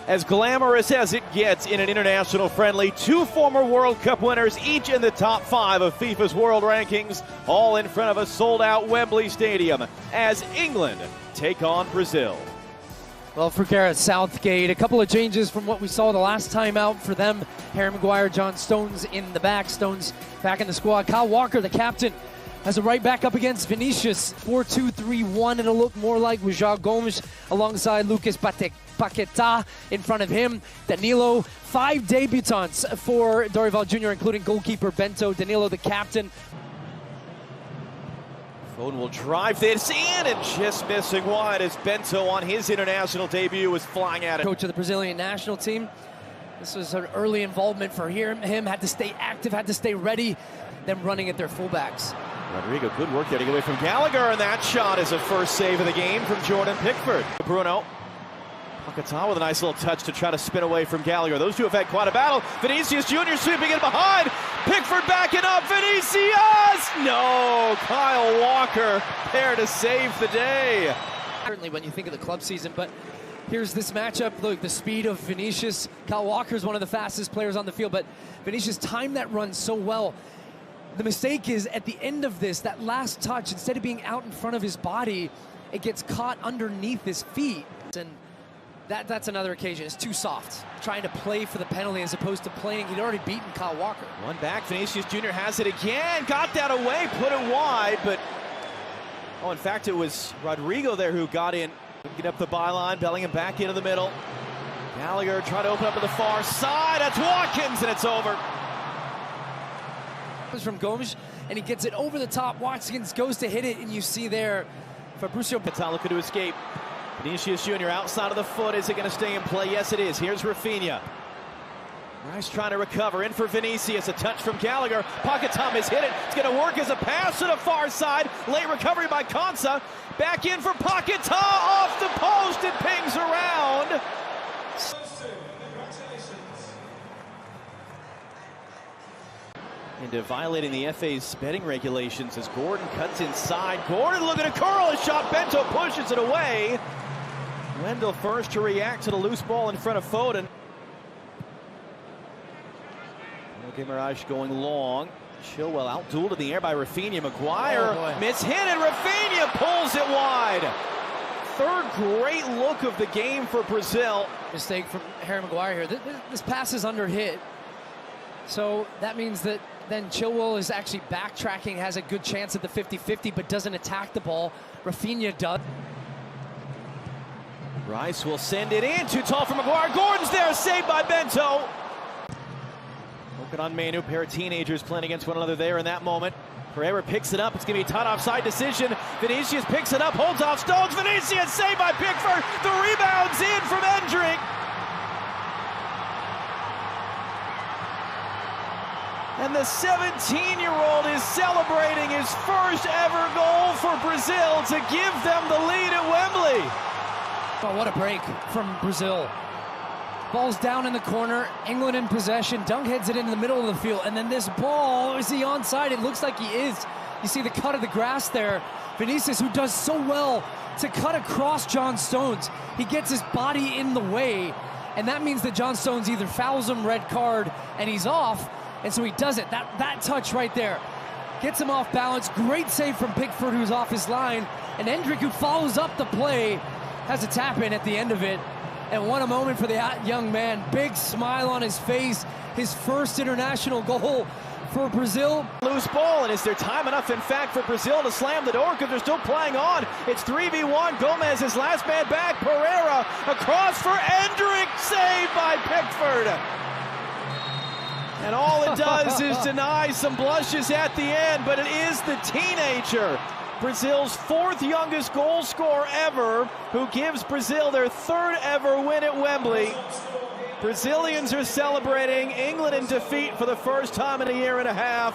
As glamorous as it gets in an international friendly, two former World Cup winners, each in the top 5 of FIFA's world rankings, all in front of a sold-out Wembley Stadium as England take on Brazil. Well, for Gareth Southgate, a couple of changes from what we saw the last time out for them. Harry Maguire, John Stones in the back. Stones back in the squad. Kyle Walker, the captain, has a right back up against Vinicius. 4-2-3-1. It'll look more like João Gomes alongside Lucas Paquetá in front of him. Danilo, 5 debutants for Dorival Jr., including goalkeeper Bento. Danilo, the captain. Foden will drive this in and just missing wide as Bento on his international debut was flying at it. Coach of the Brazilian national team. This was an early involvement for him. Had to stay active, had to stay ready. Them running at their fullbacks. Rodrigo, good work there to get away from Gallagher, and that shot is a first save of the game from Jordan Pickford. Bruno. Paquetá with a nice little touch to try to spin away from Gallagher. Those two have had quite a battle. Vinicius Jr. sweeping in behind. Pickford backing up. Vinicius! No! Kyle Walker there to save the day. Certainly when you think of the club season, but here's this matchup. Look, the speed of Vinicius. Kyle Walker is one of the fastest players on the field, but Vinicius timed that run so well. The mistake is at the end of this, that last touch, instead of being out in front of his body, it gets caught underneath his feet. And that's another occasion. It's too soft. Trying to play for the penalty as opposed to playing. He'd already beaten Kyle Walker. One back, Vinicius Jr. has it again. Got that away, put it wide, but in fact, it was Rodrigo there who got in. Get up the byline, Bellingham back into the middle. Gallagher trying to open up to the far side. That's Watkins, and it's over. From Gomes, and he gets it over the top. Watkins goes to hit it, and you see there Fabricio Paquetá looking to escape. Vinicius Jr. outside of the foot. Is it going to stay in play? Yes, it is. Here's Rafinha. Rice trying to recover. In for Vinicius. A touch from Gallagher. Paquetá has hit it. It's going to work as a pass to the far side. Late recovery by Konsa. Back in for Paquetá. Off the post. It pings around. Into violating the FA's betting regulations as Gordon cuts inside. Gordon looking to curl a shot. Bento pushes it away. Wendell first to react to the loose ball in front of Foden. Guimaraes going long. Chilwell out-dueled in the air by Rafinha. Maguire mishit, and Rafinha pulls it wide. Third great look of the game for Brazil. Mistake from Harry Maguire here. This pass is under hit. So that means that then Chilwell is actually backtracking, has a good chance at the 50-50, but doesn't attack the ball. Rafinha does. Rice will send it in. Too tall for Maguire. Gordon's there, saved by Bento. Looking on Manu, pair of teenagers playing against one another there in that moment. Pereira picks it up. It's going to be a tight offside decision. Vinicius picks it up, holds off Stones. Vinicius saved by Pickford. The rebound's in from Endrick. And the 17-year-old is celebrating his first ever goal for Brazil to give them the lead at Wembley. Oh, what a break from Brazil. Ball's down in the corner, England in possession. Dunk heads it into the middle of the field, and then this ball, is he onside? It looks like he is. You see the cut of the grass there. Vinicius, who does so well to cut across John Stones. He gets his body in the way, and that means that John Stones either fouls him, red card, and he's off. And so he does it. That touch right there gets him off balance. Great save from Pickford, who's off his line. And Endrick, who follows up the play, has a tap in at the end of it. And what a moment for the young man. Big smile on his face. His first international goal for Brazil. Loose ball, and is there time enough, in fact, for Brazil to slam the door because they're still playing on? It's 3v1. Gomez is last man back. Pereira across for Endrick. Saved by Pickford. And all it does is deny some blushes at the end, but it is the teenager, Brazil's 4th youngest goal scorer ever, who gives Brazil their 3rd ever win at Wembley. Brazilians are celebrating. England in defeat for the first time in a year and a half.